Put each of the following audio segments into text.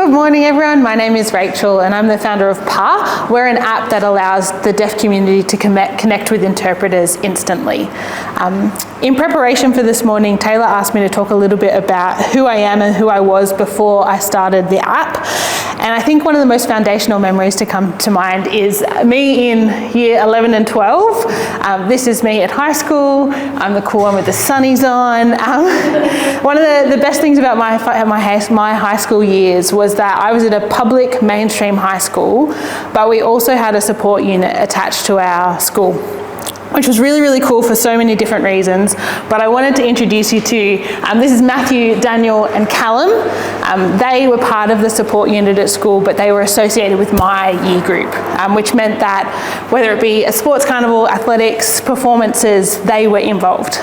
Good morning everyone, my name is Rachel and I'm the founder of PAH. We're an app that allows the deaf community to connect with interpreters instantly. In preparation for this morning, Taylor asked me to talk a little bit about who I am and who I was before I started the app. And I think one of the most foundational memories to come to mind is me in year 11 and 12. This is me at high school. I'm the cool one with the sunnies on. One of the best things about my high school years was that I was at a public mainstream high school, but we also had a support unit attached to our school, which was really, really cool for so many different reasons. But I wanted to introduce you to, this is Matthew, Daniel, and Callum. They were part of the support unit at school, but they were associated with my year group, which meant that whether it be a sports carnival, athletics, performances, they were involved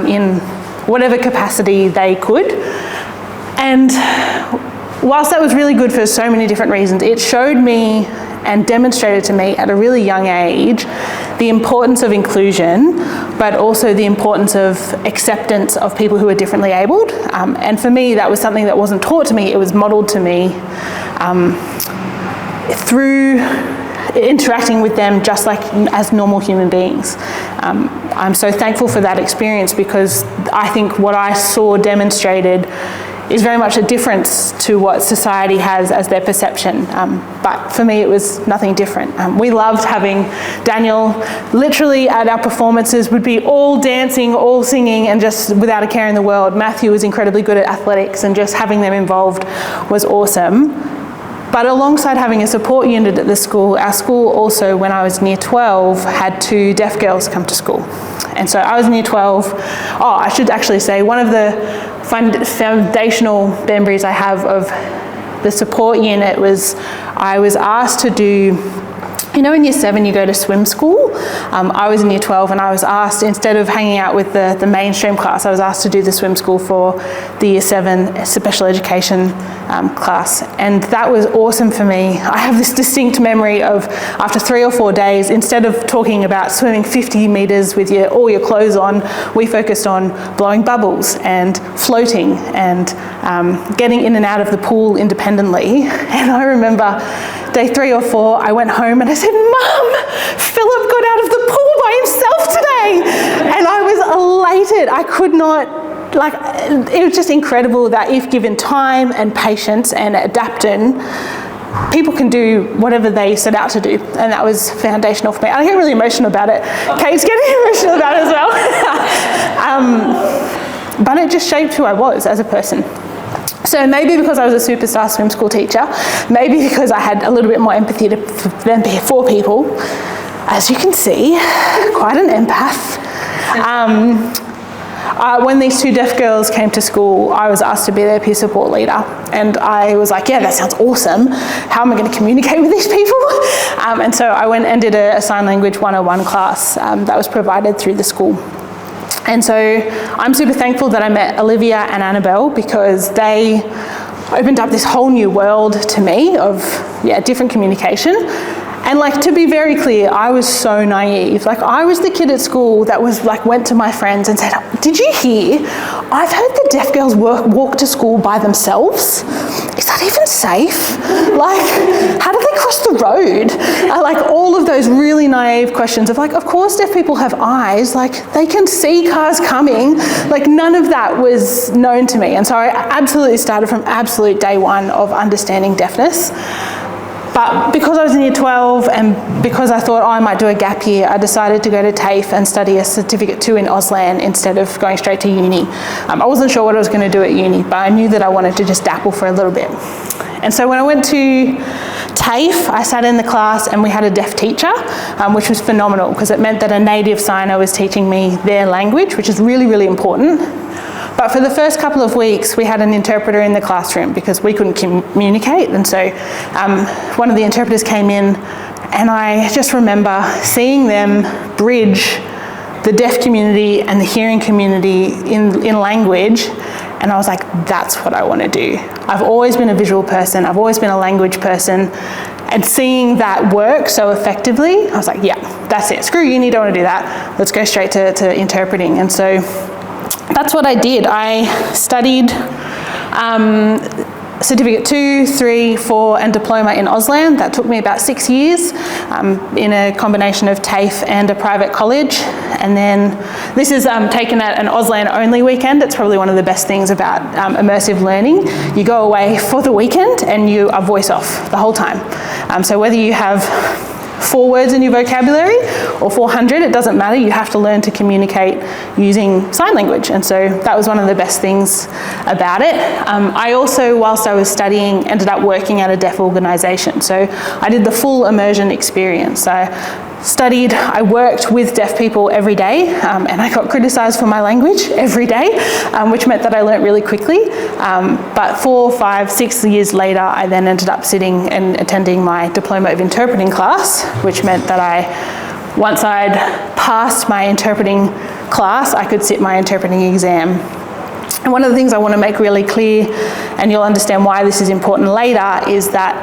in whatever capacity they could. And whilst that was really good for so many different reasons, it showed me and demonstrated to me at a really young age the importance of inclusion, but also the importance of acceptance of people who are differently abled. And for me, that was something that wasn't taught to me, it was modelled to me through interacting with them just like as normal human beings. I'm so thankful for that experience because I think what I saw demonstrated is very much a difference to what society has as their perception. But for me, it was nothing different. We loved having Daniel literally at our performances would be all dancing, all singing, and just without a care in the world. Matthew was incredibly good at athletics and just having them involved was awesome. But alongside having a support unit at the school, our school also, when I was in year 12, had 2 deaf girls come to school. And so I was in year 12. I should actually say one of the foundational memories I have of the support unit was I was asked to do, you know in year 7 you go to swim school? I was in year 12 and I was asked, instead of hanging out with the mainstream class, I was asked to do the swim school for the year 7 special education class. And that was awesome for me. I have this distinct memory of after 3 or 4 days, instead of talking about swimming 50 metres with all your clothes on, we focused on blowing bubbles and floating and getting in and out of the pool independently. And I remember day 3 or 4, I went home and I said, "Mum, Philip got out of the pool by himself today." And I was elated. I could not, it was just incredible that if given time and patience and adapting, people can do whatever they set out to do. And that was foundational for me. I get really emotional about it. Kate's getting emotional about it as well. But it just shaped who I was as a person. So maybe because I was a superstar swim school teacher, maybe because I had a little bit more empathy for people, as you can see, quite an empath. When these 2 deaf girls came to school, I was asked to be their peer support leader. And I was like, yeah, that sounds awesome. How am I going to communicate with these people? And so I went and did a sign language 101 class that was provided through the school. And so I'm super thankful that I met Olivia and Annabelle because they opened up this whole new world to me of different communication. And to be very clear, I was so naive. I was the kid at school that was went to my friends and said, "Did you hear? I've heard the deaf girls walk to school by themselves. Is that even safe? How do they cross the road?" All of those really naive questions of of course deaf people have eyes, they can see cars coming. None of that was known to me. And so I absolutely started from absolute day one of understanding deafness. But because I was in year 12 and because I thought I might do a gap year, I decided to go to TAFE and study a certificate 2 in Auslan instead of going straight to uni. I wasn't sure what I was going to do at uni, but I knew that I wanted to just dabble for a little bit. And so when I went to TAFE, I sat in the class and we had a deaf teacher, which was phenomenal because it meant that a native signer was teaching me their language, which is really, really important. But for the first couple of weeks, we had an interpreter in the classroom because we couldn't communicate. And so one of the interpreters came in and I just remember seeing them bridge the deaf community and the hearing community in language. And I was like, that's what I want to do. I've always been a visual person. I've always been a language person. And seeing that work so effectively, I was like, yeah, that's it. Screw uni, don't want to do that. Let's go straight to interpreting. And so that's what I did. I studied Certificate 2, 3, 4 and diploma in Auslan. That took me about 6 years in a combination of TAFE and a private college. And then this is taken at an Auslan only weekend. It's probably one of the best things about immersive learning. You go away for the weekend and you are voice off the whole time. So whether you have 4 words in your vocabulary or 400, it doesn't matter. You have to learn to communicate using sign language. And so that was one of the best things about it. I also, whilst I was studying, ended up working at a deaf organisation. So I did the full immersion experience. I worked with deaf people every day, and I got criticised for my language every day, which meant that I learnt really quickly. But 4, 5, 6 years later, I then ended up sitting and attending my Diploma of Interpreting class, which meant that once I'd passed my interpreting class, I could sit my interpreting exam. And one of the things I want to make really clear, and you'll understand why this is important later, is that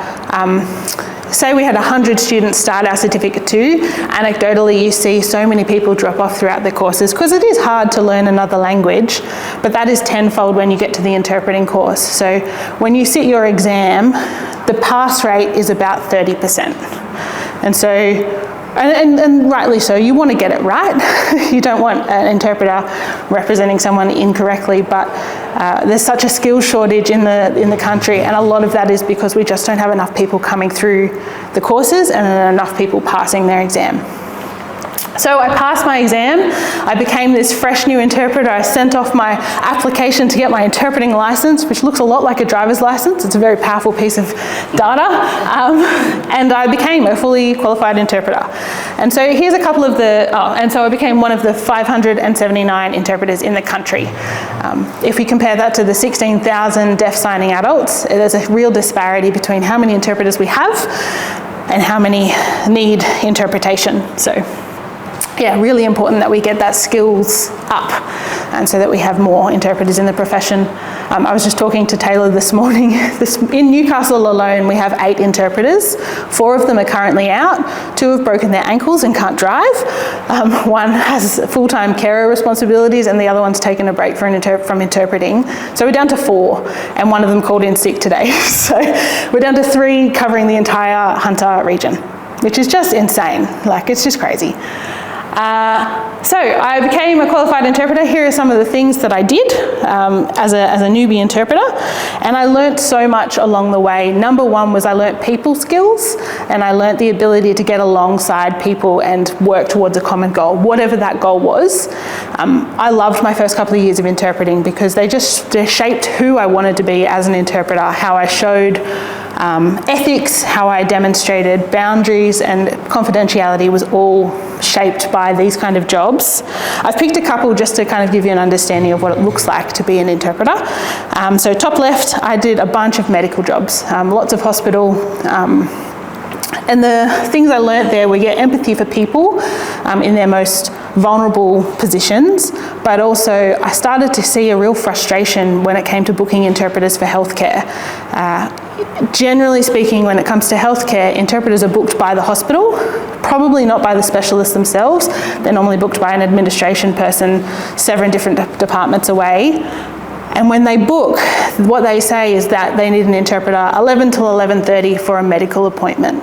say we had 100 students start our Certificate 2, anecdotally you see so many people drop off throughout the courses because it is hard to learn another language, but that is tenfold when you get to the interpreting course. So when you sit your exam, the pass rate is about 30%. And so, and rightly so, you want to get it right. You don't want an interpreter representing someone incorrectly, but there's such a skills shortage in the country, and a lot of that is because we just don't have enough people coming through the courses and enough people passing their exam. So I passed my exam, I became this fresh new interpreter. I sent off my application to get my interpreting license, which looks a lot like a driver's license. It's a very powerful piece of data. And I became a fully qualified interpreter. And so here's a couple of and so I became one of the 579 interpreters in the country. If we compare that to the 16,000 deaf signing adults, there's a real disparity between how many interpreters we have and how many need interpretation. So, yeah, really important that we get that skills up and so that we have more interpreters in the profession. I was just talking to Taylor this morning. In Newcastle alone, we have 8 interpreters. 4 of them are currently out. 2 have broken their ankles and can't drive. 1 has full-time carer responsibilities and the other one's taken a break from interpreting. So we're down to 4, and 1 of them called in sick today. So we're down to 3 covering the entire Hunter region, which is just insane. Like, it's just crazy. So I became a qualified interpreter. Here are some of the things that I did as a newbie interpreter, and I learnt so much along the way. Number 1 was I learnt people skills, and I learnt the ability to get alongside people and work towards a common goal, whatever that goal was. I loved my first couple of years of interpreting because they shaped who I wanted to be as an interpreter, how I showed ethics, how I demonstrated boundaries, and confidentiality was all shaped by these kind of jobs. I've picked a couple just to kind of give you an understanding of what it looks like to be an interpreter. So top left, I did a bunch of medical jobs, lots of hospital, and the things I learnt there were empathy for people in their most vulnerable positions, but also I started to see a real frustration when it came to booking interpreters for healthcare. Generally speaking, when it comes to healthcare, interpreters are booked by the hospital, probably not by the specialists themselves. They're normally booked by an administration person 7 different departments away. And when they book, what they say is that they need an interpreter 11 till 11:30 for a medical appointment.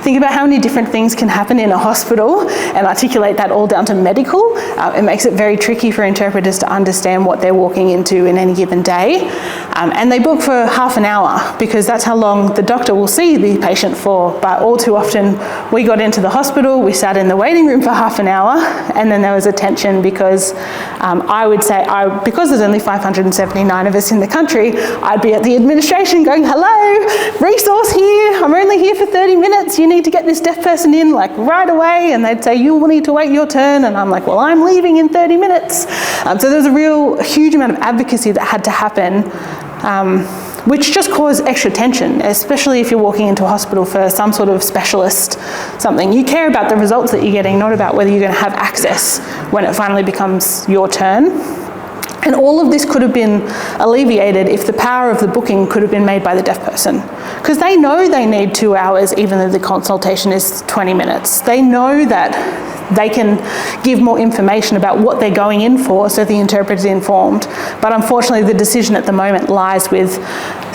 Think about how many different things can happen in a hospital and articulate that all down to medical. It makes it very tricky for interpreters to understand what they're walking into in any given day. And they book for half an hour because that's how long the doctor will see the patient for. But all too often, we got into the hospital, we sat in the waiting room for half an hour, and then there was a tension because I would say, because there's only 579 of us in the country, I'd be at the administration going, hello, resource here, I'm only here for 30 minutes, you need to get this deaf person in like right away, and they'd say, you will need to wait your turn, and I'm like, well, I'm leaving in 30 minutes. So there was a huge amount of advocacy that had to happen, which just caused extra tension, especially if you're walking into a hospital for some sort of specialist something. You care about the results that you're getting, not about whether you're going to have access when it finally becomes your turn. And all of this could have been alleviated if the power of the booking could have been made by the deaf person. Because they know they need 2 hours even though the consultation is 20 minutes. They know that they can give more information about what they're going in for so the interpreter is informed. But unfortunately, the decision at the moment lies with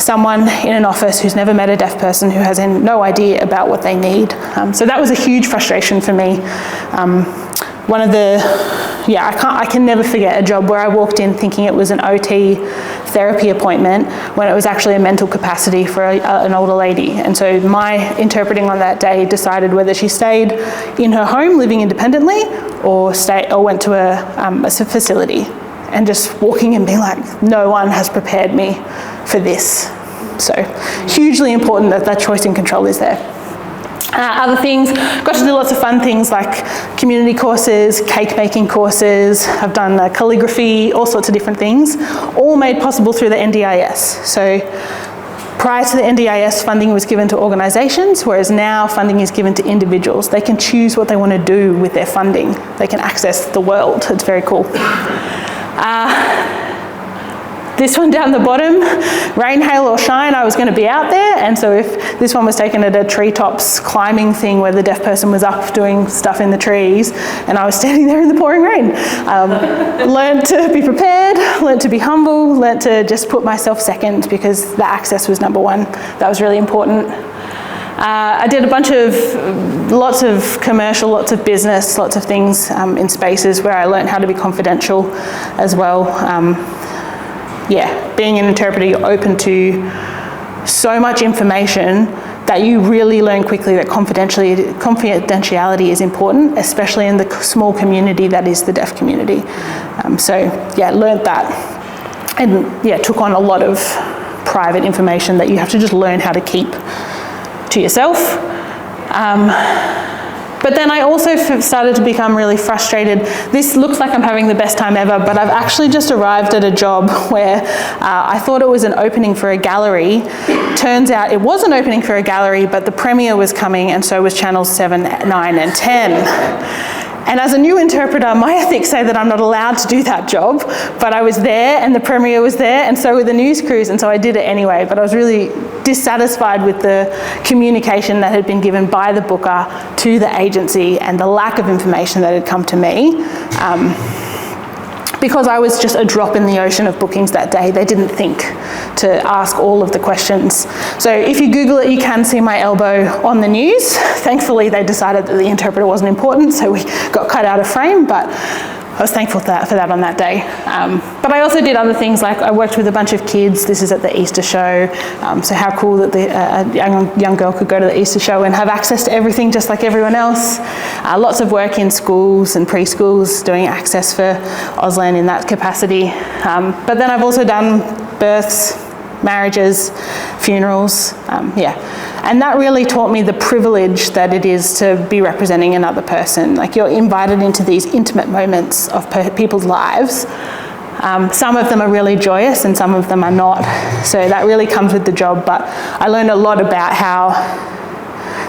someone in an office who's never met a deaf person, who has no idea about what they need. So that was a huge frustration for me. I can never forget a job where I walked in thinking it was an OT therapy appointment when it was actually a mental capacity for an older lady. And so my interpreting on that day decided whether she stayed in her home living independently or went to a facility. And just walking and being like, no one has prepared me for this. So hugely important that that choice and control is there. Other things, got to do lots of fun things like community courses, cake making courses. I've done calligraphy, all sorts of different things, all made possible through the NDIS. So prior to the NDIS, funding was given to organisations, whereas now funding is given to individuals. They can choose what they want to do with their funding. They can access the world. It's very cool. This one down the bottom, rain, hail or shine, I was going to be out there, and so if this one was taken at a treetops climbing thing where the deaf person was up doing stuff in the trees and I was standing there in the pouring rain. Learned to be prepared, learned to be humble, learned to just put myself second because the access was number one. That was really important. I did lots of commercial, lots of business, lots of things in spaces where I learned how to be confidential as well. Being an interpreter, you're open to so much information that you really learn quickly that confidentiality is important, especially in the small community that is the deaf community. Learned that. And took on a lot of private information that you have to just learn how to keep to yourself. But then I also started to become really frustrated. This looks like I'm having the best time ever, but I've actually just arrived at a job where I thought it was an opening for a gallery. Turns out it was an opening for a gallery, but the premiere was coming, and so was channels 7, 9, and 10. And as a new interpreter, my ethics say that I'm not allowed to do that job, but I was there and the premiere was there, and so were the news crews, and so I did it anyway. But I was really dissatisfied with the communication that had been given by the booker to the agency and the lack of information that had come to me. Because I was just a drop in the ocean of bookings that day, they didn't think to ask all of the questions. So if you Google it, you can see my elbow on the news. Thankfully, they decided that the interpreter wasn't important, so we got cut out of frame, but I was thankful for that on that day. But I also did other things, like I worked with a bunch of kids. This is at the Easter show. So how cool that a young girl could go to the Easter show and have access to everything just like everyone else. Lots of work in schools and preschools, doing access for Auslan in that capacity. But then I've also done births, marriages, funerals, And that really taught me the privilege that it is to be representing another person. Like, you're invited into these intimate moments of people's lives. Some of them are really joyous and some of them are not. So that really comes with the job, but I learned a lot about how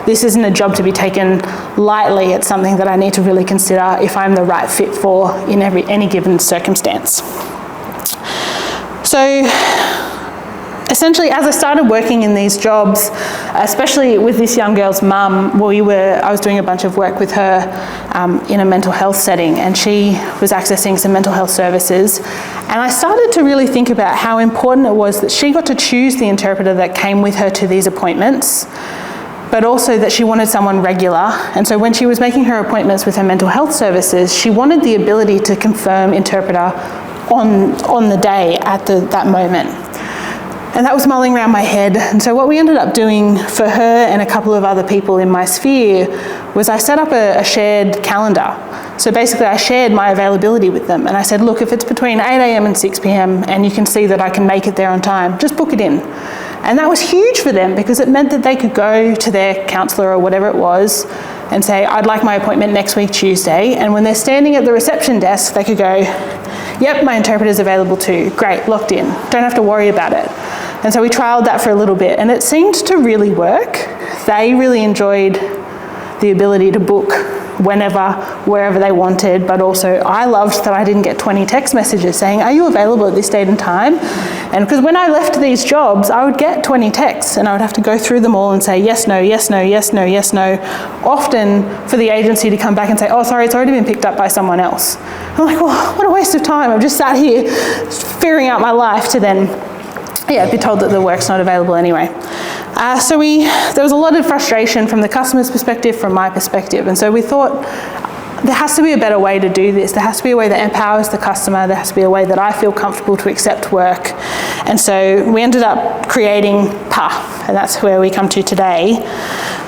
this isn't a job to be taken lightly. It's something that I need to really consider if I'm the right fit for in any given circumstance. So essentially, as I started working in these jobs, especially with this young girl's mum, I was doing a bunch of work with her in a mental health setting, and she was accessing some mental health services. And I started to really think about how important it was that she got to choose the interpreter that came with her to these appointments, but also that she wanted someone regular. And so when she was making her appointments with her mental health services, she wanted the ability to confirm interpreter on the day at that moment. And that was mulling around my head. And so what we ended up doing for her and a couple of other people in my sphere was I set up a shared calendar. So basically I shared my availability with them. And I said, look, if it's between 8 a.m. and 6 p.m. and you can see that I can make it there on time, just book it in. And that was huge for them because it meant that they could go to their counsellor or whatever it was and say, I'd like my appointment next week, Tuesday. And when they're standing at the reception desk, they could go, yep, my interpreter's available too. Great, locked in. Don't have to worry about it. And so we trialled that for a little bit, and it seemed to really work. They really enjoyed the ability to book whenever, wherever they wanted, but also I loved that I didn't get 20 text messages saying, are you available at this date and time? And because when I left these jobs, I would get 20 texts and I would have to go through them all and say yes, no, yes, no, yes, no, yes, no, often for the agency to come back and say, oh, sorry, it's already been picked up by someone else. I'm like, well, what a waste of time. I've just sat here figuring out my life to then be told that the work's not available anyway. So there was a lot of frustration from the customer's perspective, from my perspective, and so we thought there has to be a better way to do this. There has to be a way that empowers the customer. There has to be a way that I feel comfortable to accept work. And so we ended up creating PAH, and that's where we come to today.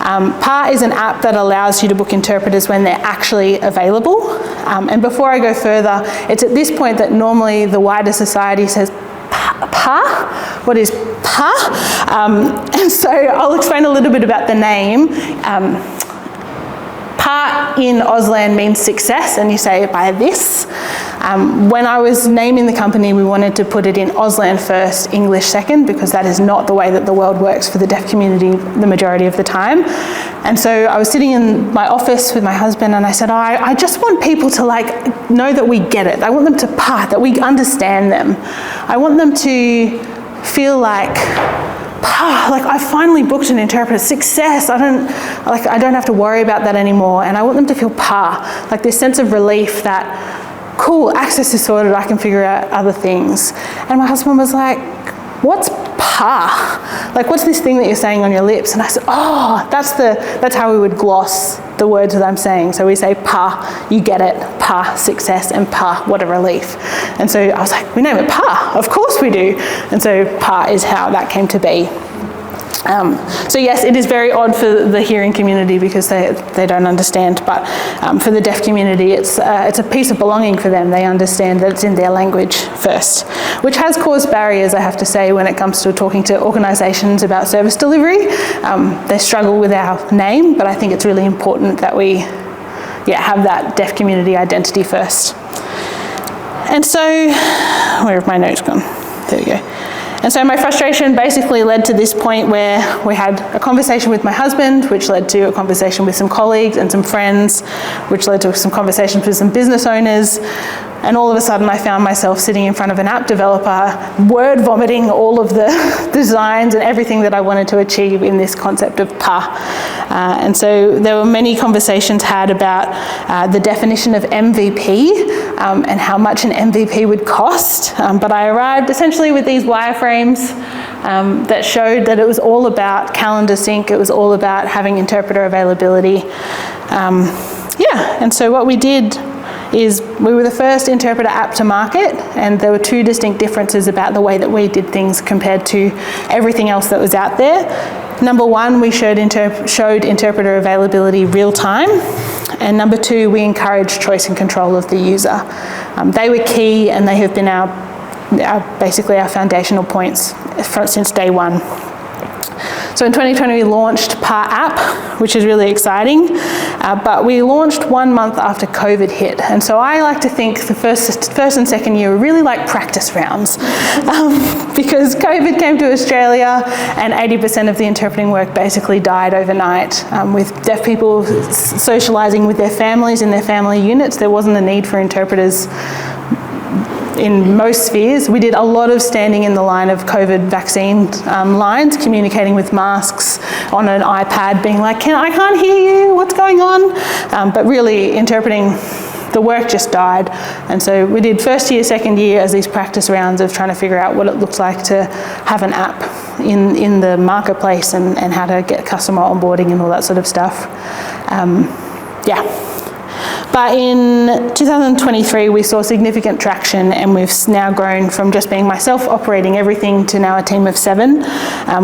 PAH is an app that allows you to book interpreters when they're actually available. And before I go further, it's at this point that normally the wider society says, PAH? What is PAH? And so I'll explain a little bit about the name. PAH in Auslan means success, and you say it by this. When I was naming the company, we wanted to put it in Auslan first, English second, because that is not the way that the world works for the deaf community the majority of the time. And so I was sitting in my office with my husband and I said, I just want people to know that we get it. I want them to PAH, that we understand them. I want them to feel like, I finally booked an interpreter, success. I don't have to worry about that anymore. And I want them to feel PAH, like this sense of relief that, cool, access is sorted, I can figure out other things. And my husband was like, what's PAH? What's this thing that you're saying on your lips? And I said, oh, that's how we would gloss the words that I'm saying. So we say PAH, you get it, PAH, success, and PAH, what a relief. And so I was like, we name it PAH, of course we do. And so PAH is how that came to be. So yes, it is very odd for the hearing community because they don't understand, but for the deaf community, it's a piece of belonging for them. They understand that it's in their language first, which has caused barriers, I have to say, when it comes to talking to organisations about service delivery. They struggle with our name, but I think it's really important that we have that deaf community identity first. And so, where have my notes gone? There we go. And so my frustration basically led to this point where we had a conversation with my husband, which led to a conversation with some colleagues and some friends, which led to some conversations with some business owners. And all of a sudden I found myself sitting in front of an app developer, word vomiting all of the designs and everything that I wanted to achieve in this concept of PAH. And so there were many conversations had about the definition of MVP and how much an MVP would cost. But I arrived essentially with these wireframes that showed that it was all about calendar sync. It was all about having interpreter availability. And so what we did is we were the first interpreter app to market, and there were two distinct differences about the way that we did things compared to everything else that was out there. Number one, we showed interpreter availability real time, and number two, we encouraged choice and control of the user. They were key, and they have been basically our foundational points since day one. So in 2020 we launched PAH app, which is really exciting, but we launched 1 month after COVID hit. And so I like to think the first and second year were really like practice rounds because COVID came to Australia and 80% of the interpreting work basically died overnight. With deaf people socialising with their families in their family units, there wasn't a need for interpreters in most spheres. We did a lot of standing in the line of COVID vaccine lines, communicating with masks on an iPad, being like, I can't hear you, what's going on? But really interpreting, the work just died. And so we did first year, second year as these practice rounds of trying to figure out what it looked like to have an app in the marketplace and how to get customer onboarding and all that sort of stuff. But in 2023, we saw significant traction, and we've now grown from just being myself operating everything to now a team of 7.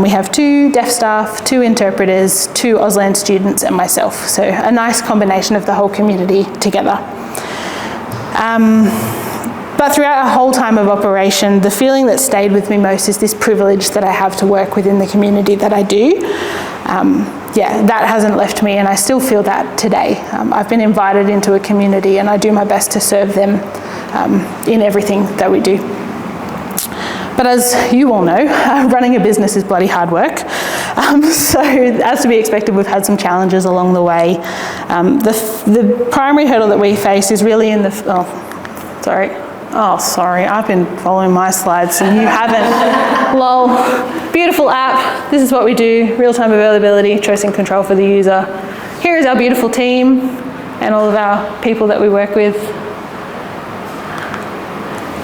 We have 2 deaf staff, 2 interpreters, 2 Auslan students, and myself. So a nice combination of the whole community together. But throughout our whole time of operation, the feeling that stayed with me most is this privilege that I have to work within the community that I do. That hasn't left me, and I still feel that today. I've been invited into a community, and I do my best to serve them in everything that we do. But as you all know, running a business is bloody hard work. So as to be expected, we've had some challenges along the way. The primary hurdle that we face is really in the, sorry, I've been following my slides and you haven't. Lol. Beautiful app. This is what we do. Real-time availability, choice and control for the user. Here is our beautiful team and all of our people that we work with.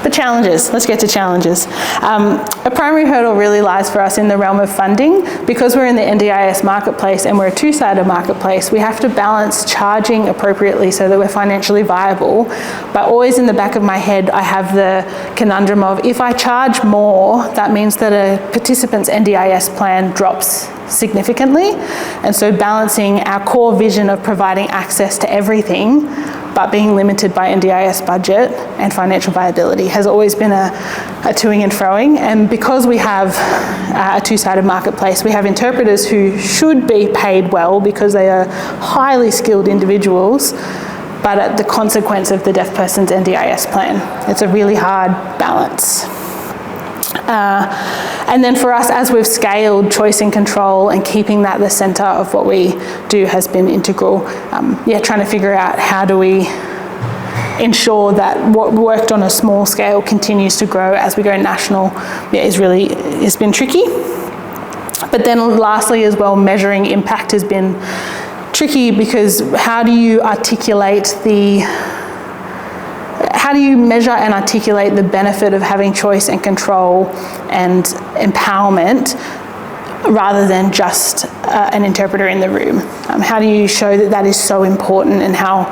The challenges, let's get to challenges. A primary hurdle really lies for us in the realm of funding. Because we're in the NDIS marketplace and we're a two-sided marketplace, we have to balance charging appropriately so that we're financially viable. But always in the back of my head, I have the conundrum of, if I charge more, that means that a participant's NDIS plan drops significantly. And so balancing our core vision of providing access to everything, but being limited by NDIS budget and financial viability has always been a toing and froing. And because we have a two-sided marketplace, we have interpreters who should be paid well because they are highly skilled individuals, but at the consequence of the deaf person's NDIS plan. It's a really hard balance. And then for us, as we've scaled choice and control and keeping that the centre of what we do has been integral. Trying to figure out how do we ensure that what worked on a small scale continues to grow as we go national has been tricky. But then lastly as well, measuring impact has been tricky because how do you measure and articulate the benefit of having choice and control and empowerment rather than just an interpreter in the room? How do you show that that is so important and how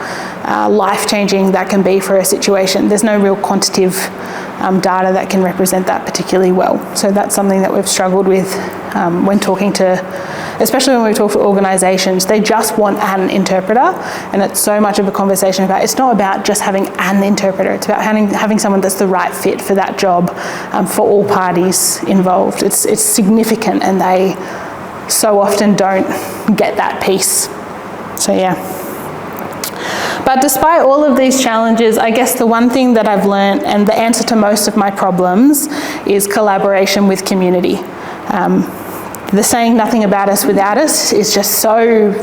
life-changing that can be for a situation? There's no real quantitative data that can represent that particularly well. So that's something that we've struggled with when talking to, especially when we talk to organisations. They just want an interpreter, and it's so much of a conversation about, it's not about just having an interpreter, it's about having someone that's the right fit for that job for all parties involved. It's significant, and they so often don't get that piece. So yeah. But despite all of these challenges, I guess the one thing that I've learned, and the answer to most of my problems, is collaboration with community. The saying "nothing about us without us" is just so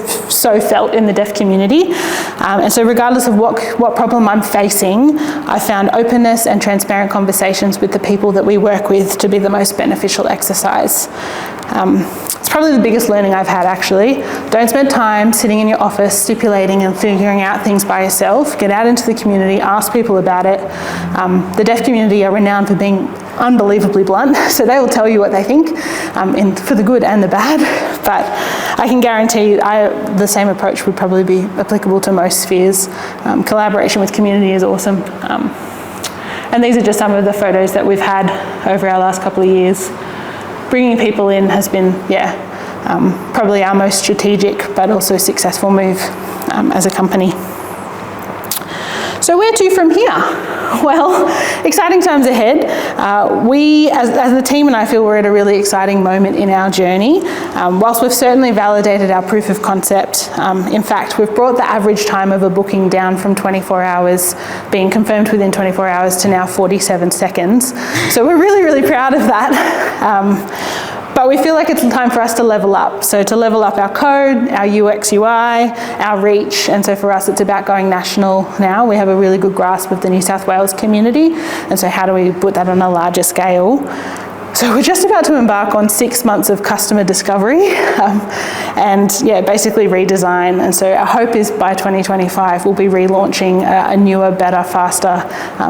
felt in the deaf community. And so regardless of what problem I'm facing, I found openness and transparent conversations with the people that we work with to be the most beneficial exercise. It's probably the biggest learning I've had, actually. Don't spend time sitting in your office stipulating and figuring out things by yourself. Get out into the community, ask people about it. The deaf community are renowned for being unbelievably blunt, so they will tell you what they think, for the good and the bad. But I can guarantee the same approach would probably be applicable to most spheres. Collaboration with community is awesome. And these are just some of the photos that we've had over our last couple of years. Bringing people in has been, probably our most strategic but also successful move as a company. So where to from here? Well, exciting times ahead. We, as the team, and I feel we're at a really exciting moment in our journey. Whilst we've certainly validated our proof of concept, in fact, we've brought the average time of a booking down from 24 hours, being confirmed within 24 hours, to now 47 seconds. So we're really, really proud of that. But we feel like it's time for us to level up. So to level up our code, our UX, UI, our reach. And so for us, it's about going national now. We have a really good grasp of the New South Wales community. And so how do we put that on a larger scale? So we're just about to embark on 6 months of customer discovery and basically redesign. And so our hope is by 2025, we'll be relaunching a newer, better, faster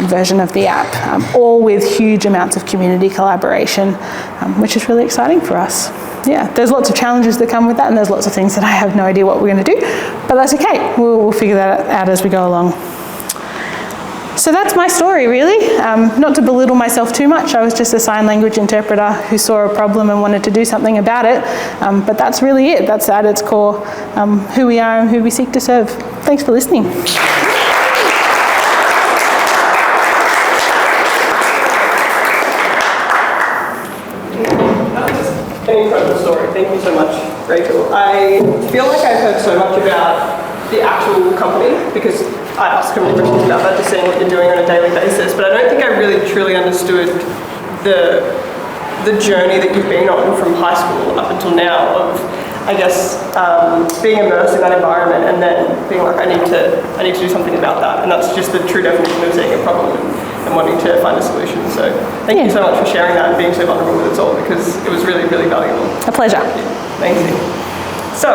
version of the app, all with huge amounts of community collaboration, which is really exciting for us. Yeah, there's lots of challenges that come with that, and there's lots of things that I have no idea what we're going to do, but that's okay. We'll figure that out as we go along. So that's my story, really. Not to belittle myself too much, I was just a sign language interpreter who saw a problem and wanted to do something about it. But that's really it. That's at its core who we are and who we seek to serve. Thanks for listening. An incredible story. Thank you so much, Rachel. I feel like I've heard so much about the actual company because I ask them questions about that, just seeing what you're doing on a daily basis, but I don't think I really truly understood the journey that you've been on from high school up until now of I guess, being immersed in that environment and then being like, I need to do something about that. And that's just the true definition of seeing a problem and wanting to find a solution. So thank you so much for sharing that and being so vulnerable with us all, because it was really, really valuable. A pleasure. Amazing. So,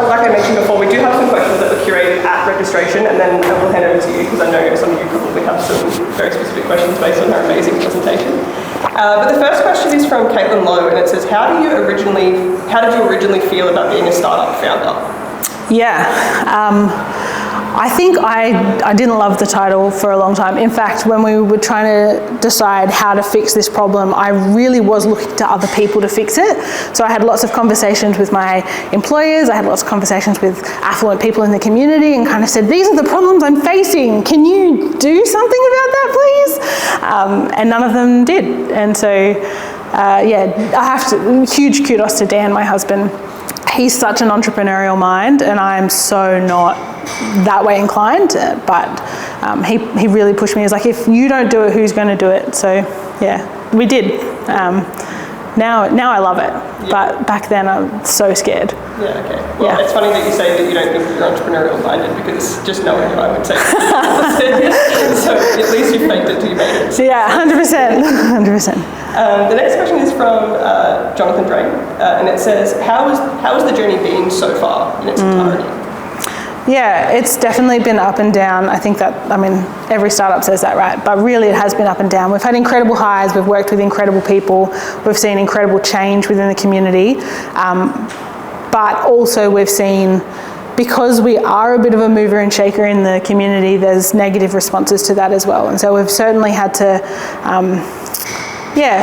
like I mentioned before, we do have some questions that were curated at registration, and then I will hand over to you, because I know some of you probably have some very specific questions based on her amazing presentation. But the first question is from Caitlin Lowe, and it says, how did you originally feel about being a startup founder? Yeah, I think I didn't love the title for a long time. In fact, when we were trying to decide how to fix this problem, I really was looking to other people to fix it. So I had lots of conversations with my employers, I had lots of conversations with affluent people in the community, and kind of said, these are the problems I'm facing. Can you do something about that, please? And none of them did. And so, yeah, I have to, huge kudos to Dan, my husband. He's such an entrepreneurial mind, and I'm so not that way inclined, but he really pushed me. He's like, if you don't do it, who's going to do it? So yeah, we did. Now I love it, but back then I'm so scared. Yeah, okay. Well, it's funny that you say that you don't think you're entrepreneurial minded, because just knowing you, I would say so at least you faked it till you made it. Yeah, 100%, 100%. The next question is from Jonathan Drain, and it says, how has the journey been so far in its entirety? Yeah, it's definitely been up and down. I think that, I mean, every startup says that, right? But really it has been up and down. We've had incredible highs, we've worked with incredible people, we've seen incredible change within the community, but also we've seen, because we are a bit of a mover and shaker in the community, there's negative responses to that as well. And so we've certainly had to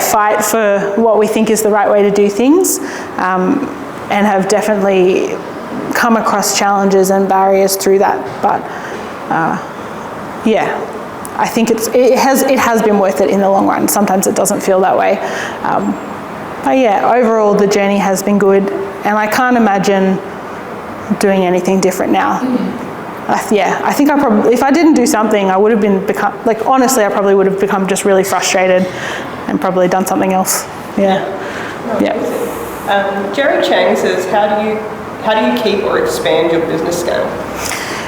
fight for what we think is the right way to do things, and have definitely come across challenges and barriers through that. But I think it has been worth it in the long run. Sometimes it doesn't feel that way. But yeah, overall the journey has been good, and I can't imagine doing anything different now. I think I probably, if I didn't do something, I would have honestly, I probably would have become just really frustrated and probably done something else. Jerry Chang says, how do you keep or expand your business scale?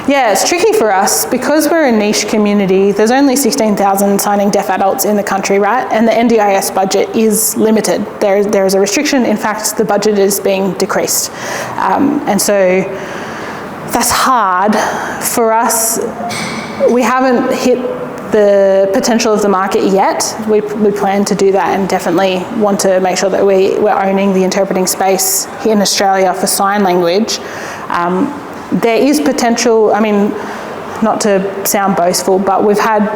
Yeah, it's tricky for us because we're a niche community. There's only 16,000 signing deaf adults in the country, right? And the NDIS budget is limited. There is a restriction. In fact, the budget is being decreased. And so that's hard for us. We haven't hit the potential of the market yet. We plan to do that, and definitely want to make sure that we're owning the interpreting space here in Australia for sign language. There is potential, I mean, not to sound boastful, but we've had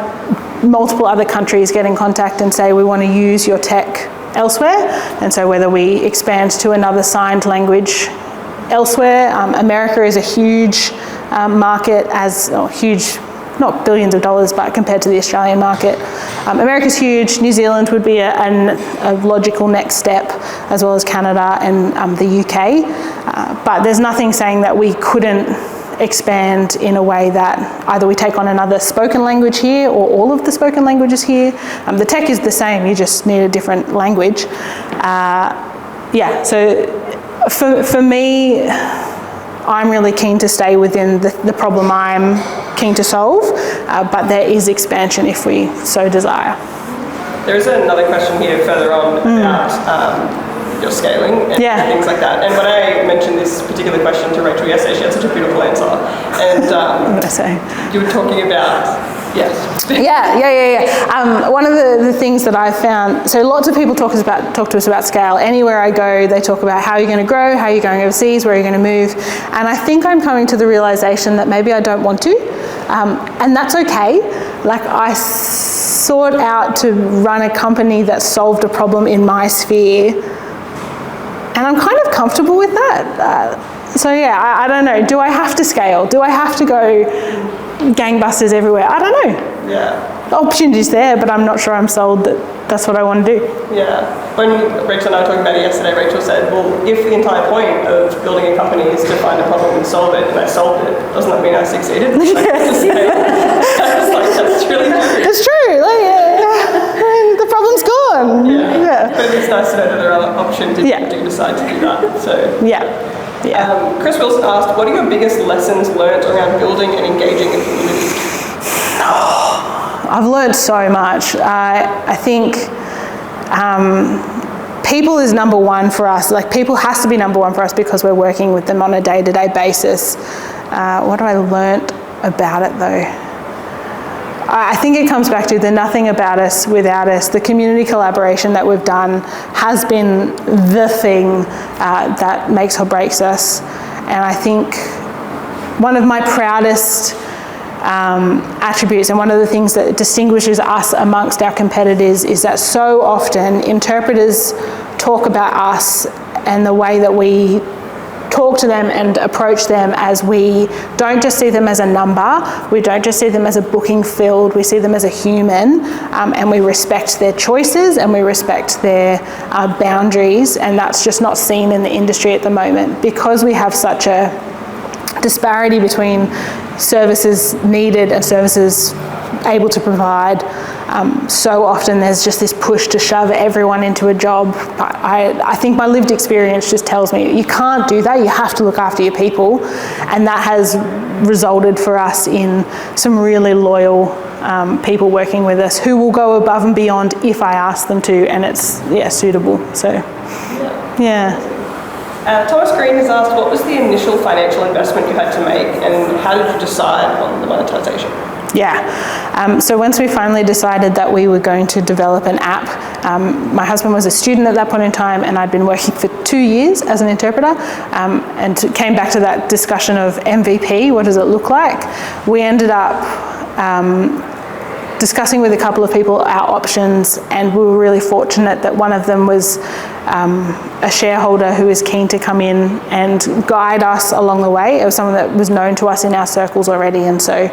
multiple other countries get in contact and say we want to use your tech elsewhere. And so whether we expand to another signed language elsewhere, America is a huge market, huge, not billions of dollars, but compared to the Australian market. America's huge. New Zealand would be a logical next step, as well as Canada and the UK. But there's nothing saying that we couldn't expand in a way that either we take on another spoken language here or all of the spoken languages here. The tech is the same, you just need a different language. So for me, I'm really keen to stay within the problem I'm keen to solve, but there is expansion if we so desire. There is another question here further on about your scaling and things like that. And when I mentioned this particular question to Rachel yesterday, she had such a beautiful answer. And you were talking about, one of the things that I've found, so lots of people talk to us about scale. Anywhere I go, they talk about how you're going to grow, how you're going overseas, where you're going to move. And I think I'm coming to the realization that maybe I don't want to. And that's okay. Like, I sought out to run a company that solved a problem in my sphere, and I'm kind of comfortable with that. I don't know. Do I have to scale? Do I have to go gangbusters everywhere? I don't know. Yeah. The opportunity's there, but I'm not sure I'm sold that that's what I want to do. Yeah. When Rachel and I were talking about it yesterday, Rachel said, well, if the entire point of building a company is to find a problem and solve it, and I solved it, doesn't that mean I succeeded? I was like, that's really true. It's true. The problem's gone. Yeah. But it's nice to know that there are options if you do decide to do that. So. Yeah. Yeah. Chris Wilson asked, what are your biggest lessons learned around building and engaging a community? I've learned so much. I think people is number one for us. Like, people has to be number one for us because we're working with them on a day-to-day basis. What have I learnt about it though? I think it comes back to the nothing about us without us. The community collaboration that we've done has been the thing that makes or breaks us. And I think one of my proudest attributes and one of the things that distinguishes us amongst our competitors is that so often interpreters talk about us and the way that we talk to them and approach them as we don't just see them as a number, we don't just see them as a booking field, we see them as a human, and we respect their choices and we respect their boundaries, and that's just not seen in the industry at the moment because we have such a disparity between services needed and services able to provide. So often there's just this push to shove everyone into a job. I think my lived experience just tells me you can't do that. You have to look after your people, and that has resulted for us in some really loyal people working with us who will go above and beyond if I ask them to, and it's suitable. So yeah. Thomas Green has asked, what was the initial financial investment you had to make and how did you decide on the monetization? Yeah, so once we finally decided that we were going to develop an app, my husband was a student at that point in time and I'd been working for 2 years as an interpreter, and came back to that discussion of MVP, what does it look like? We ended up discussing with a couple of people our options, and we were really fortunate that one of them was a shareholder who was keen to come in and guide us along the way. It was someone that was known to us in our circles already, and so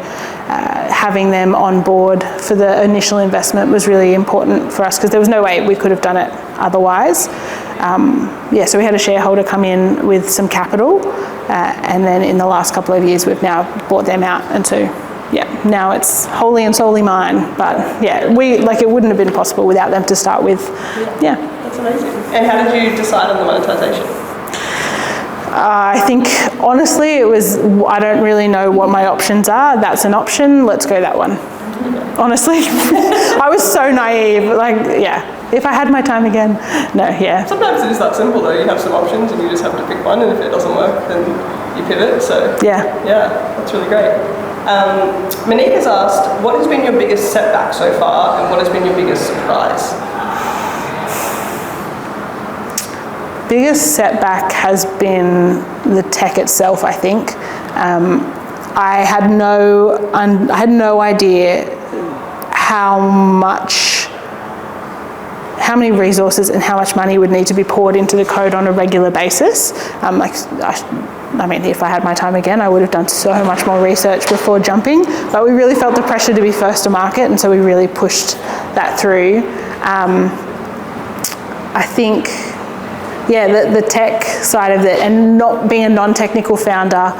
having them on board for the initial investment was really important for us because there was no way we could have done it otherwise. So we had a shareholder come in with some capital, and then in the last couple of years we've now bought them out, and so now it's wholly and solely mine. But it wouldn't have been possible without them to start with. That's amazing. And how did you decide on the monetization? I think honestly it was, I don't really know what my options are. That's an option, let's go that one. Honestly, I was so naive. If I had my time again, Sometimes it is that simple though. You have some options and you just have to pick one, and if it doesn't work, then you pivot. So that's really great. Monique has asked, what has been your biggest setback so far and what has been your biggest surprise? Biggest setback has been the tech itself, I think. I had no idea how many resources and how much money would need to be poured into the code on a regular basis. If I had my time again, I would have done so much more research before jumping, but we really felt the pressure to be first to market, and so we really pushed that through. I think, the tech side of it, and not being a non-technical founder,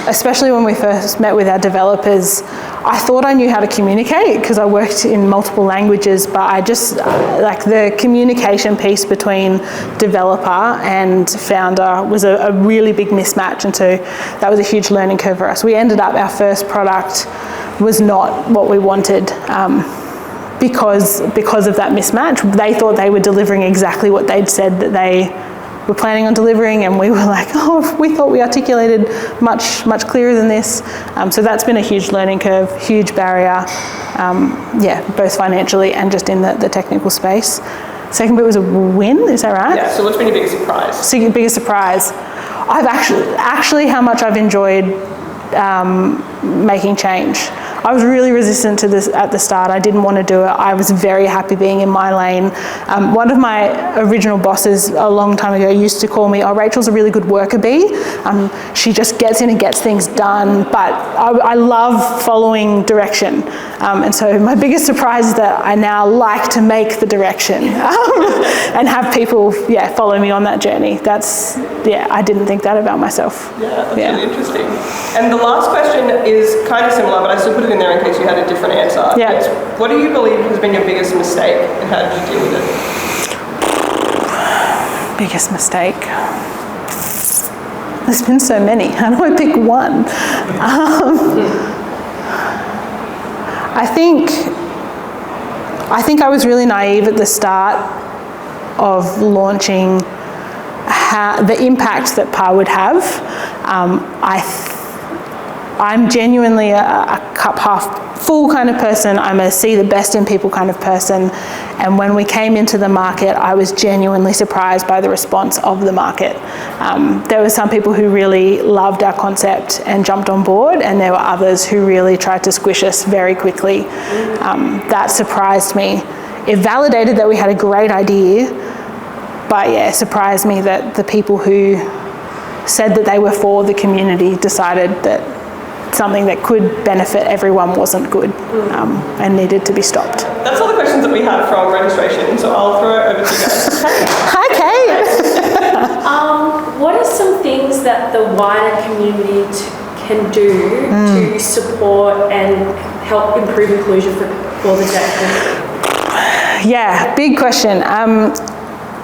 especially when we first met with our developers, I thought I knew how to communicate because I worked in multiple languages, but I just, the communication piece between developer and founder was a really big mismatch, and so that was a huge learning curve for us. We ended up, our first product was not what we wanted, because of that mismatch. They thought they were delivering exactly what they'd said that they were planning on delivering, and we were like, we thought we articulated much clearer than this. So that's been a huge learning curve, huge barrier, both financially and just in the technical space. Second bit was a win, is that right? Yeah, so what's been your biggest surprise? Biggest surprise. I've actually how much I've enjoyed making change. I was really resistant to this at the start. I didn't want to do it. I was very happy being in my lane. One of my original bosses a long time ago used to call me, Rachel's a really good worker bee. She just gets in and gets things done, but I love following direction. And so my biggest surprise is that I now like to make the direction and have people follow me on that journey. I didn't think that about myself. That's really interesting. And the last question is kind of similar, but I still put it in there in case you had a different answer. It's, what do you believe has been your biggest mistake and how did you deal with it? Biggest mistake. There's been so many. How do I pick one? I think I was really naive at the start of launching the impact that PAH would have. I'm genuinely a cup half full kind of person. I'm a see the best in people kind of person. And when we came into the market, I was genuinely surprised by the response of the market. There were some people who really loved our concept and jumped on board, and there were others who really tried to squish us very quickly. That surprised me. It validated that we had a great idea, but yeah, it surprised me that the people who said that they were for the community decided that something that could benefit everyone wasn't good and needed to be stopped. That's all the questions that we have from registration, so I'll throw it over to you guys. Hi, Kate. What are some things that the wider community can do to support and help improve inclusion for the deaf community? Yeah, big question.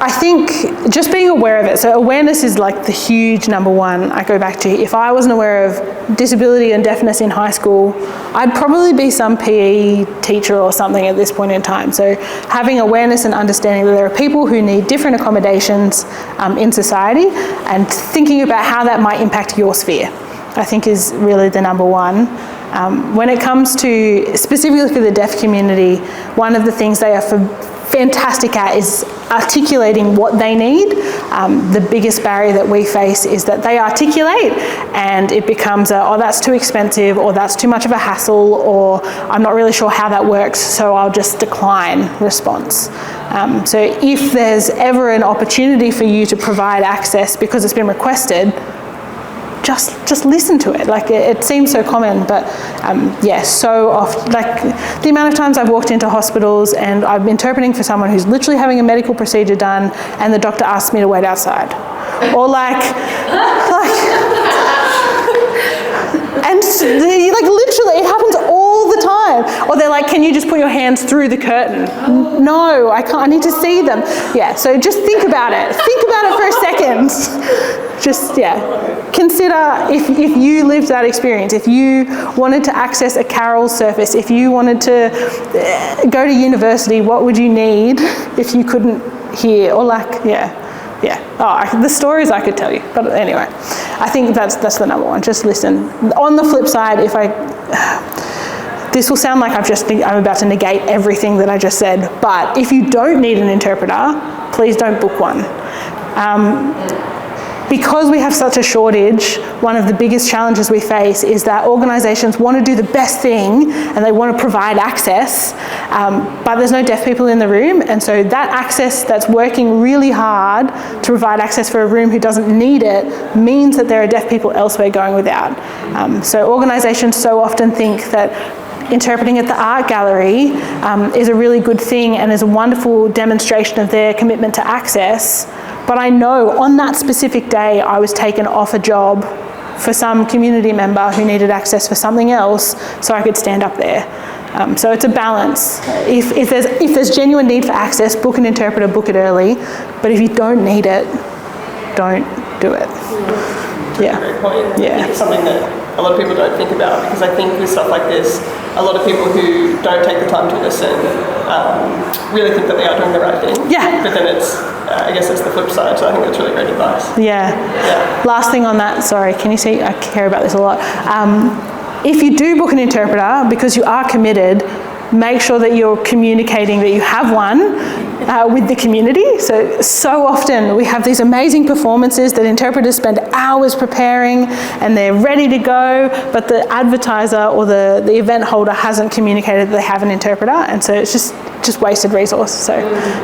I think just being aware of it. So awareness is like the huge number one I go back to. If I wasn't aware of disability and deafness in high school, I'd probably be some PE teacher or something at this point in time. So having awareness and understanding that there are people who need different accommodations in society, and thinking about how that might impact your sphere, I think is really the number one. When it comes to specifically for the deaf community, one of the things they are fantastic at is articulating what they need. The biggest barrier that we face is that they articulate and it becomes oh, that's too expensive, or that's too much of a hassle, or I'm not really sure how that works, so I'll just decline response. So if there's ever an opportunity for you to provide access because it's been requested, just listen to it. Like it seems so common, but yeah, so often, like the amount of times I've walked into hospitals and I'm interpreting for someone who's literally having a medical procedure done, and the doctor asks me to wait outside, or like and literally it happens all the time. Or they're like, can you just put your hands through the curtain? No, I can't, I need to see them. Yeah, so just think about it. Think about it for a second. Just, yeah, consider if you lived that experience, if you wanted to access a Carol surface, if you wanted to go to university, what would you need if you couldn't hear? Or like, yeah. Oh, the stories I could tell you. But anyway, I think that's the number one. Just listen. On the flip side, this will sound like I'm about to negate everything that I just said, but if you don't need an interpreter, please don't book one. Because we have such a shortage, one of the biggest challenges we face is that organisations want to do the best thing and they want to provide access, but there's no deaf people in the room, and so that access that's working really hard to provide access for a room who doesn't need it means that there are deaf people elsewhere going without. So organisations so often think that interpreting at the art gallery is a really good thing and is a wonderful demonstration of their commitment to access. But I know on that specific day I was taken off a job for some community member who needed access for something else, so I could stand up there. So it's a balance. If there's genuine need for access, book an interpreter, book it early. But if you don't need it, don't do it. Yeah. Great point. Yeah. It's something that a lot of people don't think about, because I think with stuff like this, a lot of people who don't take the time to listen really think that they are doing the right thing. Yeah. But then it's, I guess it's the flip side, so I think that's really great advice. Yeah. Last thing on that, sorry, can you see, I care about this a lot. If you do book an interpreter, because you are committed, make sure that you're communicating that you have one with the community. So often we have these amazing performances that interpreters spend hours preparing and they're ready to go, but the advertiser or the event holder hasn't communicated that they have an interpreter, and so it's just wasted resource. So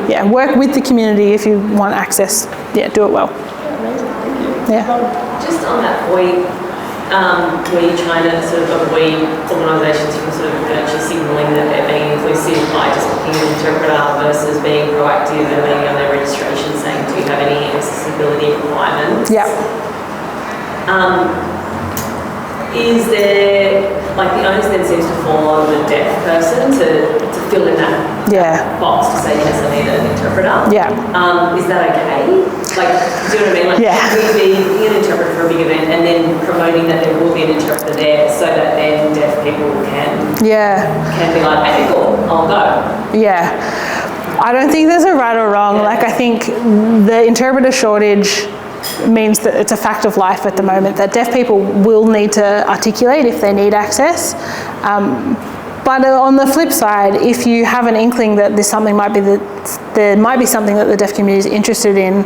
yeah, work with the community if you want access. Yeah, do it well. Yeah. Just on that point, were you trying to sort of avoid organisations from sort of actually signalling that they're being inclusive by just booking an interpreter versus being proactive and maybe on their registration saying, do you have any accessibility requirements? Yeah. Is there, like, the onus then seems to fall on the deaf person to fill in that box to say, yes, I need an interpreter? Yeah. Is that okay? Like, do you know what I mean? Like, should we be an interpreter interpreter for a big event and then promoting that there will be an interpreter there so that then deaf people can be like, okay, cool, I'll go. Yeah. I don't think there's a right or wrong. Like, I think the interpreter shortage means that it's a fact of life at the moment, that deaf people will need to articulate if they need access. But on the flip side, if you have an inkling that there might be something that the deaf community is interested in,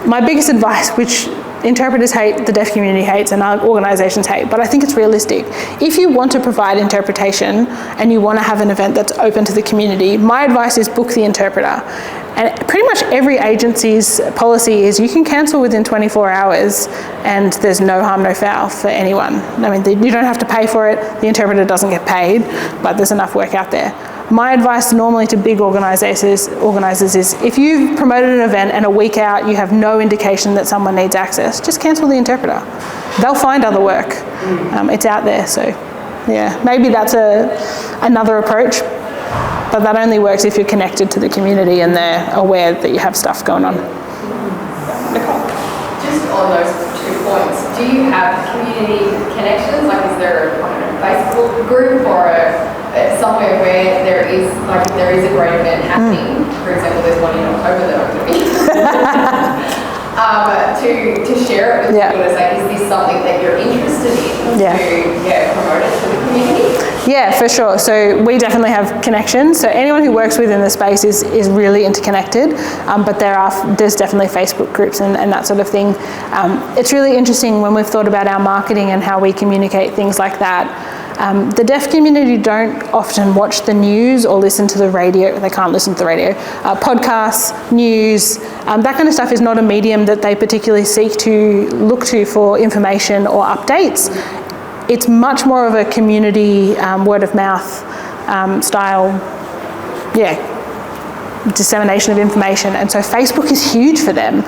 my biggest advice, which interpreters hate, the deaf community hates, and our organisations hate, but I think it's realistic. If you want to provide interpretation and you want to have an event that's open to the community, my advice is book the interpreter. And pretty much every agency's policy is you can cancel within 24 hours and there's no harm, no foul for anyone. I mean, you don't have to pay for it, the interpreter doesn't get paid, but there's enough work out there. My advice normally to big organisers is if you've promoted an event and a week out you have no indication that someone needs access, just cancel the interpreter. They'll find other work. It's out there, so yeah, maybe that's another approach, but that only works if you're connected to the community and they're aware that you have stuff going on. Just on those 2 points, do you have community connections? Like, is there a Facebook group or somewhere where there is a great event happening? For example, there's one in October that I'm going to be. To share it with people and say, is this something that you're interested in to promote it to the community? Yeah, for sure. So we definitely have connections. So anyone who works within the space is really interconnected, but there's definitely Facebook groups and that sort of thing. It's really interesting when we've thought about our marketing and how we communicate things like that. The deaf community don't often watch the news or listen to the radio. They can't listen to the radio. Podcasts, news, that kind of stuff is not a medium that they particularly seek to look to for information or updates. It's much more of a community word of mouth style, dissemination of information, and so Facebook is huge for them.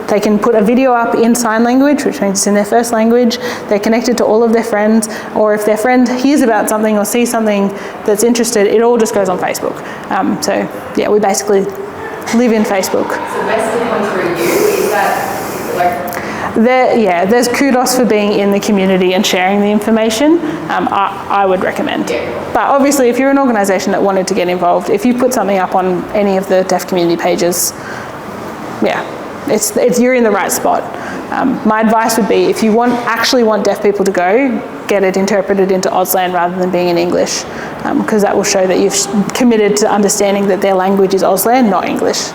They can put a video up in sign language, which means it's in their first language. They're connected to all of their friends, or if their friend hears about something or sees something that's interested, it all just goes on Facebook. We basically live in Facebook. So best to come through you, is that like? There's kudos for being in the community and sharing the information. I would recommend. But obviously, if you're an organisation that wanted to get involved, if you put something up on any of the deaf community pages, you're in the right spot. My advice would be, if you actually want deaf people to go, get it interpreted into Auslan rather than being in English, because that will show that you've committed to understanding that their language is Auslan, not English.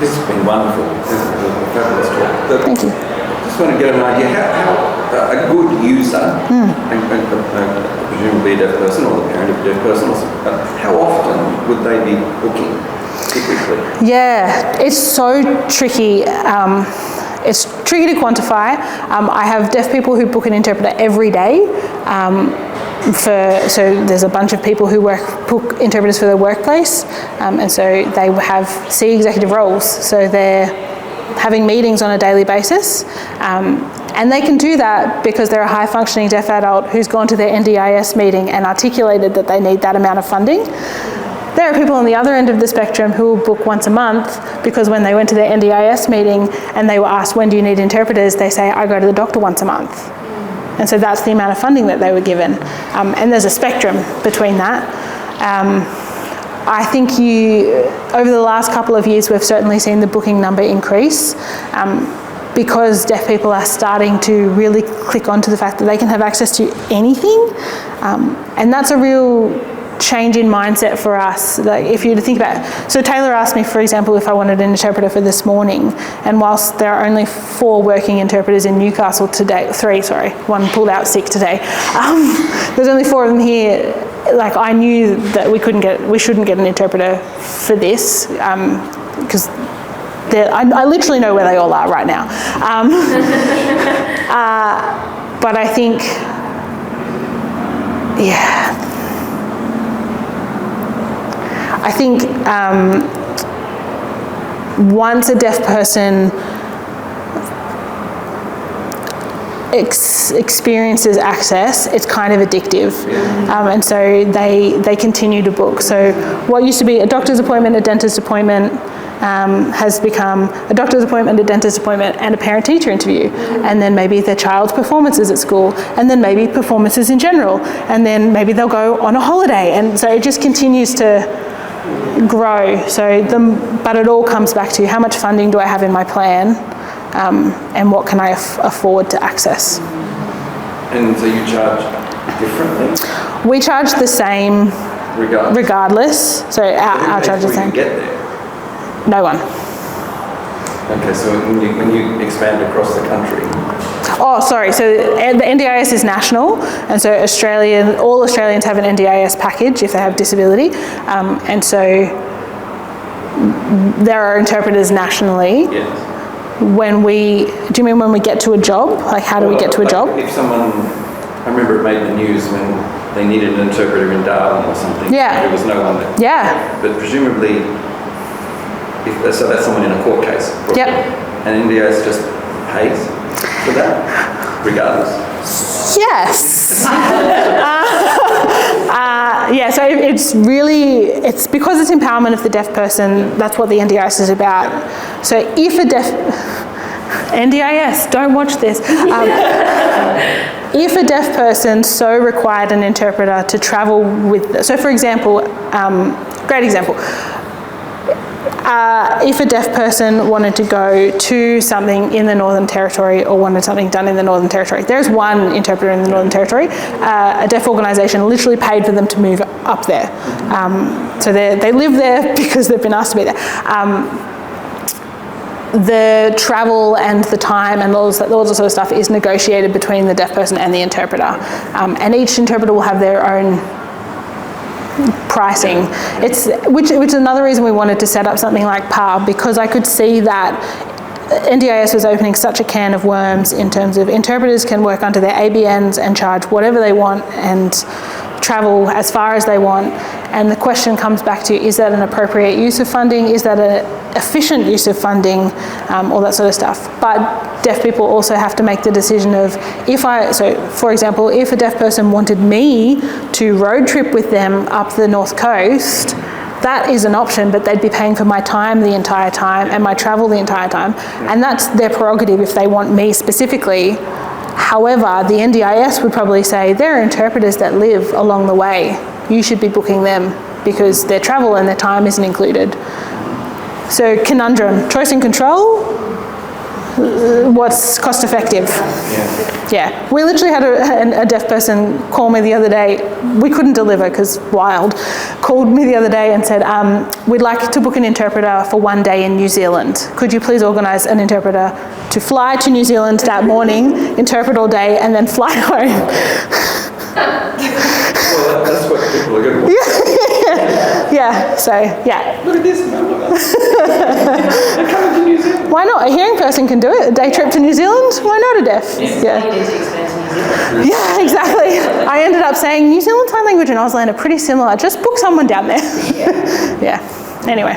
This has been wonderful. This is a fabulous talk. Thank you. Just want to get an idea how a good user, and presumably a deaf person or the parent of a deaf person, how often would they be booking typically? Yeah, it's so tricky. It's tricky to quantify. I have deaf people who book an interpreter every day. So there's a bunch of people who book interpreters for their workplace, and so they have C executive roles. So they're having meetings on a daily basis, and they can do that because they're a high functioning deaf adult who's gone to their NDIS meeting and articulated that they need that amount of funding. There are people on the other end of the spectrum who will book once a month because when they went to their NDIS meeting and they were asked, when do you need interpreters, they say, I go to the doctor once a month. And so that's the amount of funding that they were given. And there's a spectrum between that. I think over the last couple of years, we've certainly seen the booking number increase because deaf people are starting to really click onto the fact that they can have access to anything. And that's a real change in mindset for us. Like, if you think about it. So Taylor asked me, for example, if I wanted an interpreter for this morning, and whilst there are only 4 working interpreters in Newcastle today, 3, sorry, one pulled out sick today, there's only 4 of them here. Like, I knew that we shouldn't get an interpreter for this, because I literally know where they all are right now. But I think, I think once a deaf person experiences access, it's kind of addictive. And so they continue to book. So what used to be a doctor's appointment, a dentist appointment, has become a doctor's appointment, a dentist appointment, and a parent-teacher interview. And then maybe their child's performances at school, and then maybe performances in general, and then maybe they'll go on a holiday. And so it just continues to grow. So but it all comes back to how much funding do I have in my plan, and what can I afford to access. And so you charge differently? We charge the same regardless. So our charge is the same. Who pays before you get there? No one. Okay, so when you expand across the country. Oh, sorry. So the NDIS is national, and so all Australians have an NDIS package if they have disability, and so there are interpreters nationally. Yes. Do you mean when we get to a job? Like, how do we get to a job? If someone, I remember it made the news when they needed an interpreter in Darwin or something. Yeah. There was no one there. Yeah. But presumably, so that's someone in a court case. Yep. And NDIS just pays for that, regardless? Yes. Yeah, so it's because it's empowerment of the deaf person, that's what the NDIS is about. So if a NDIS, don't watch this. If a deaf person so required an interpreter to travel with, so for example, great example, if a deaf person wanted to go to something in the Northern Territory or wanted something done in the Northern Territory, there's one interpreter in the Northern Territory. A deaf organisation literally paid for them to move up there. So they live there because they've been asked to be there. The travel and the time and all that sort of stuff is negotiated between the deaf person and the interpreter. And each interpreter will have their own pricing. Which is another reason we wanted to set up something like PAH, because I could see that NDIS was opening such a can of worms in terms of interpreters can work under their ABNs and charge whatever they want and travel as far as they want. And the question comes back to, is that an appropriate use of funding? Is that an efficient use of funding? All that sort of stuff. But deaf people also have to make the decision of, for example, if a deaf person wanted me to road trip with them up the North Coast, that is an option, but they'd be paying for my time the entire time and my travel the entire time. And that's their prerogative if they want me specifically. However, the NDIS would probably say, there are interpreters that live along the way. You should be booking them because their travel and their time isn't included. So conundrum, choice and control, what's cost effective? Yeah. We literally had a deaf person call me the other day. We couldn't deliver because wild. Called me the other day and said, we'd like to book an interpreter for one day in New Zealand. Could you please organise an interpreter to fly to New Zealand that morning, interpret all day, and then fly home? Well, that's what people are good for. Yeah, so, yeah. Look at this. They're coming to New Zealand. Why not? A hearing person can do it. A day trip to New Zealand? Why not a deaf? Yeah. You need to expand to New Zealand. Yeah, exactly. I ended up saying New Zealand Sign Language and Auslan are pretty similar. Just book someone down there. Yeah. Anyway.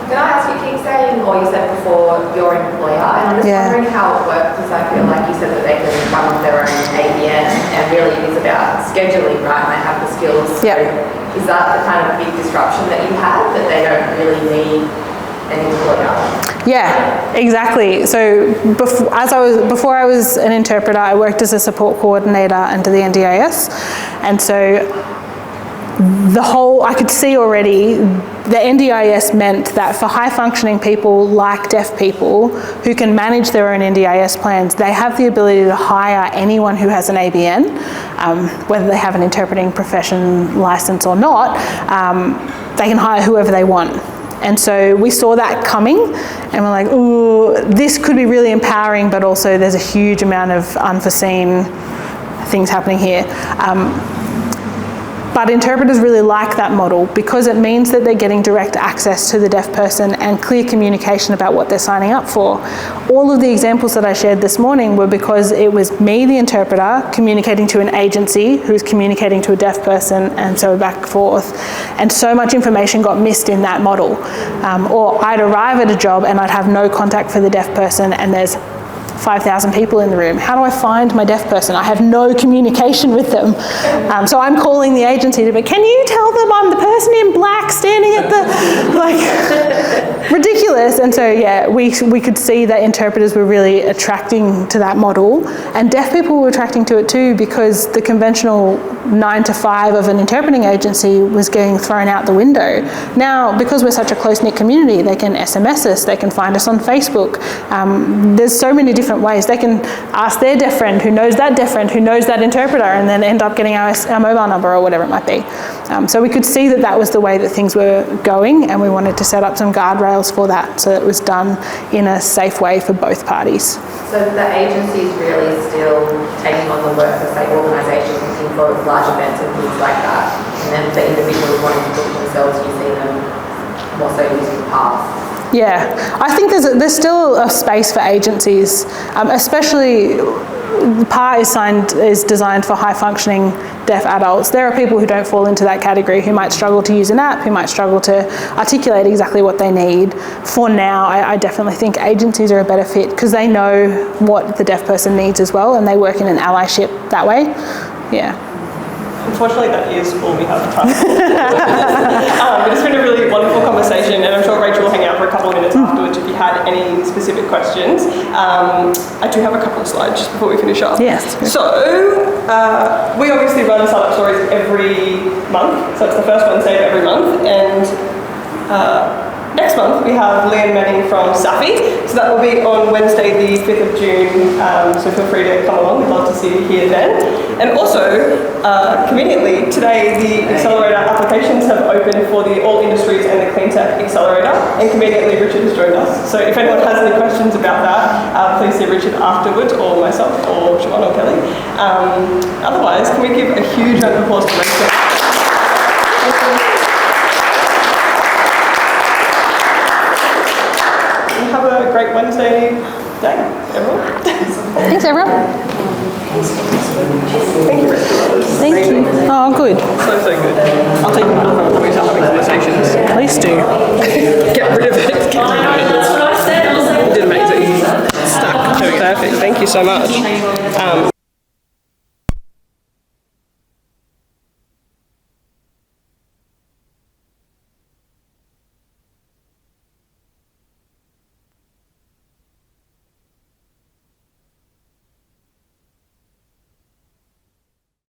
Can I ask, you keep saying, or you said before, your employer, and I'm just wondering how it works, because I feel like you said that they can run their own ABN, and really it is about scheduling, right, and they have the skills. So is that the kind of big disruption that you have, that they don't really need an employer? Yeah, exactly. So before I was an interpreter, I worked as a support coordinator under the NDIS, and so I could see already the NDIS meant that for high functioning people like deaf people who can manage their own NDIS plans, they have the ability to hire anyone who has an ABN, whether they have an interpreting profession license or not, they can hire whoever they want. And so we saw that coming and we're like, ooh, this could be really empowering, but also there's a huge amount of unforeseen things happening here. But interpreters really like that model because it means that they're getting direct access to the deaf person and clear communication about what they're signing up for. All of the examples that I shared this morning were because it was me, the interpreter, communicating to an agency who's communicating to a deaf person, and so back and forth. And so much information got missed in that model. Or I'd arrive at a job and I'd have no contact for the deaf person, and there's 5,000 people in the room. How do I find my deaf person? I have no communication with them. So I'm calling the agency to be, can you tell them I'm the person in black standing at the, like, ridiculous. And so, yeah, we could see that interpreters were really attracting to that model, and deaf people were attracting to it too, because the conventional 9 to 5 of an interpreting agency was getting thrown out the window. Now, because we're such a close-knit community, they can SMS us, they can find us on Facebook. There's so many different ways. They can ask their deaf friend who knows that deaf friend who knows that interpreter, and then end up getting our mobile number or whatever it might be. So we could see that that was the way that things were going, and we wanted to set up some guardrails for that so that it was done in a safe way for both parties. So the agency is really still taking on the work for, say, organisations looking for large events and things like that, and then the individuals wanting to book themselves, you see them more so using the pass. Yeah, I think there's still a space for agencies, especially PAH is designed for high-functioning deaf adults. There are people who don't fall into that category, who might struggle to use an app, who might struggle to articulate exactly what they need. For now, I definitely think agencies are a better fit because they know what the deaf person needs as well, and they work in an allyship that way. Yeah. Unfortunately, that is all we have time for. But it's been a really wonderful conversation, and I'm sure Rachel will hang out for a couple of minutes afterwards if you had any specific questions. I do have a couple of slides just before we finish up. Yes. So, we obviously run Startup Stories every month, so it's the first Wednesday of every month, and next month we have Leanne Manning from Safi, so that will be on Wednesday the 5th of June, so feel free to come along, we'd love to see you here then. And also, conveniently, today the Accelerator applications have opened for the All Industries and the Clean Tech Accelerator, and conveniently Richard has joined us. So if anyone has any questions about that, please see Richard afterwards, or myself, or Siobhan or Kelly. Otherwise, can we give a huge round of applause to Rachel? Have a great Wednesday day, everyone. Thanks, everyone. Thank you, Rachel. Thank you. Oh, good. So good. I'll take you with me when we start having conversations. Please do.